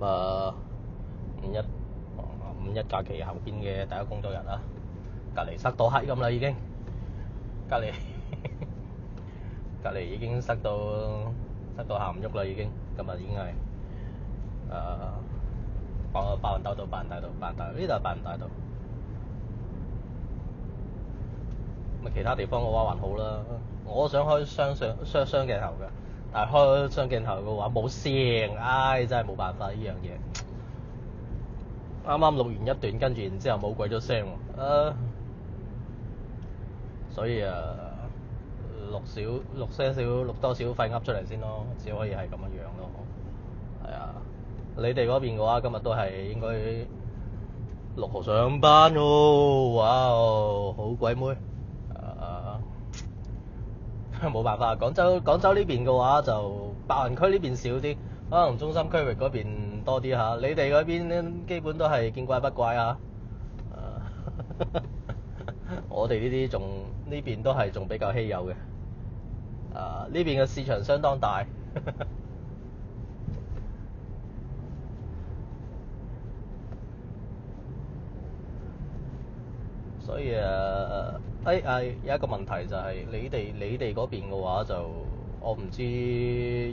咁五一假期後邊嘅第一工作日啊，隔離塞到黑咁啦已經，隔離已經塞到行唔喐啦已經，今日已經係白雲大道，呢度係白雲大道。咁其他地方嘅話還好啦，我想開雙鏡頭嘅，但係開雙鏡頭嘅話冇聲，真係冇辦法呢樣嘢。啱啱錄完一段，跟住然之後冇鬼咗聲喎，所以錄多少廢噏出嚟先咯，只可以係咁樣咯。係啊，你哋嗰邊嘅話，今日都係應該6號上班喎，哇哦，好鬼妹。冇辦法，廣州呢邊嘅話就白雲區呢邊少啲，可能中心區域嗰邊多啲嚇。你哋嗰邊基本都係見怪不怪啊。我哋呢邊都係仲比較稀有嘅。呢邊嘅市場相當大。所以有一個問題就係你哋嗰邊嘅話就我唔知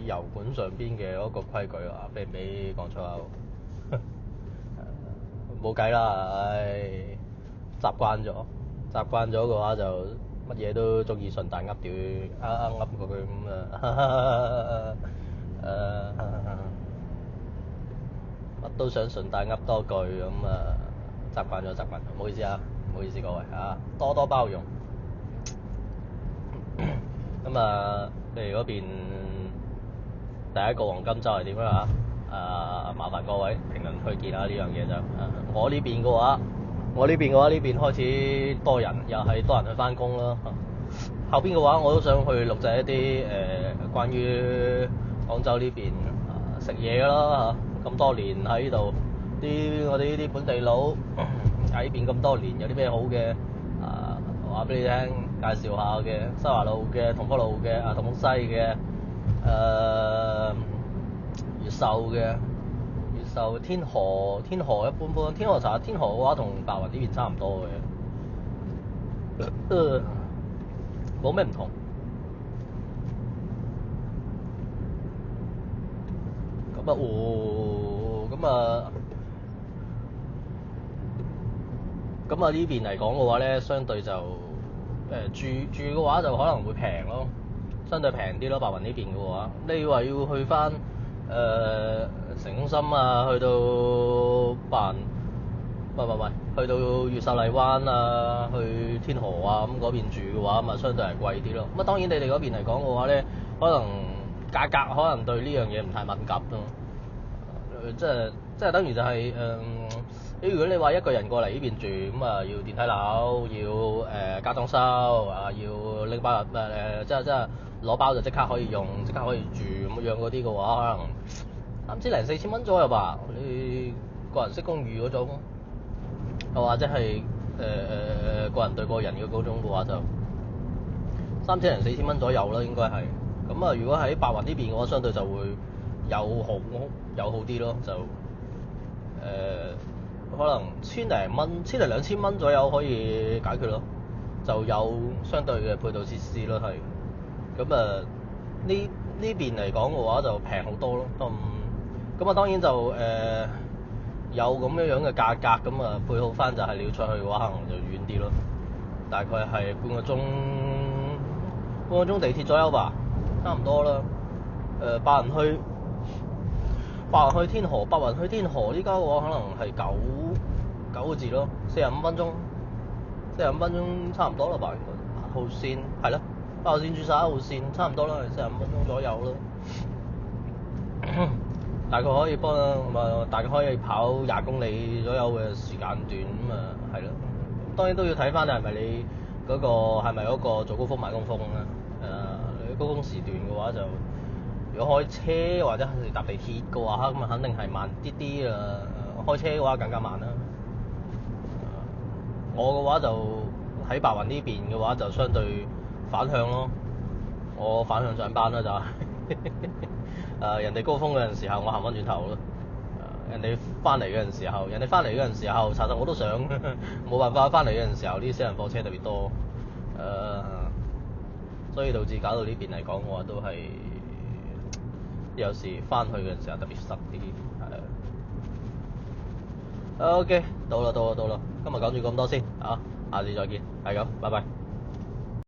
油管上邊嘅嗰個規矩啊，俾唔俾講粗口？冇計啦，習慣咗嘅話就乜嘢都中意順帶噏屌噏嗰句咁乜都想順帶噏多句咁習慣咗，唔好意思啊。唔好意思各位多多包容。咁你哋嗰邊第一個黃金週係點樣啊？麻煩各位評論區見下呢樣嘢就我呢邊嘅話呢邊開始多人，又係多人去返工啦。後邊嘅話我都想去錄製一啲關於廣州呢邊食嘢啦嚇。咁多年喺呢度，我哋呢啲本地佬喺呢邊咁多年，有啲咩好嘅話俾你聽，介紹下嘅西華路嘅、同福路嘅、同福西嘅、越秀、天河一般般。天河嘅話同白雲呢邊差唔多嘅，冇咩唔同。咁呢邊嚟講嘅話咧，相對就住嘅話就可能會平咯，相對平啲咯。白雲呢邊嘅話，你話要去返城中心去到白雲，去到越秀荔灣去天河咁嗰邊住嘅話，咁相對係貴啲咯。咁當然你哋嗰邊嚟講嘅話咧，可能價格可能對呢樣嘢唔太敏感咯。即係等於就係如果你話一個人過嚟呢邊住，咁要電梯樓，要加裝修要拎包即係攞包就即刻可以用，即刻可以住咁樣嗰啲嘅話，可能3,000零4,000蚊左右吧。你個人式公寓嗰種，又或者係個人對個人嘅嗰種嘅話，就3,000零4,000蚊左右啦，應該係。咁如果喺白雲呢邊嘅話，相對就會有好啲咯，就可能1,000零2,000蚊左右可以解決咯，就有相對嘅配套設施咯，係。咁呢邊嚟講嘅話就平好多咯。咁當然就有咁樣嘅價格，咁配套翻就係你要出去嘅話，可能就遠啲咯，大概係半個鐘地鐵左右吧，差唔多啦。白雲去天河呢家嘅話可能係9個字咯，45分鐘差唔多啦吧。8號線係咯，8號線轉11號線差唔多啦，45分鐘左右啦。大概可以大概可以跑20公里左右嘅時間段，咁係咯。當然都要睇翻你係咪你嗰個早高峰晚高峰啦。你高峰時段嘅話就，如果開車或者係搭地鐵嘅話，咁肯定係慢啲啲啊。開車嘅話更加慢啦。我嘅話就喺白雲呢邊嘅話就相對反向咯，我反向上班啦就係。人哋高峰嗰陣時候，我行翻轉頭咯。人哋翻嚟嗰陣時候，查實我都想，冇辦法翻嚟嗰陣時候，啲私人貨車特別多，所以導致搞到呢邊嚟講嘅話都係有時翻去嘅時候特別塞啲，係。OK，到啦，今日講住咁多先，下次再見，係咁，拜拜。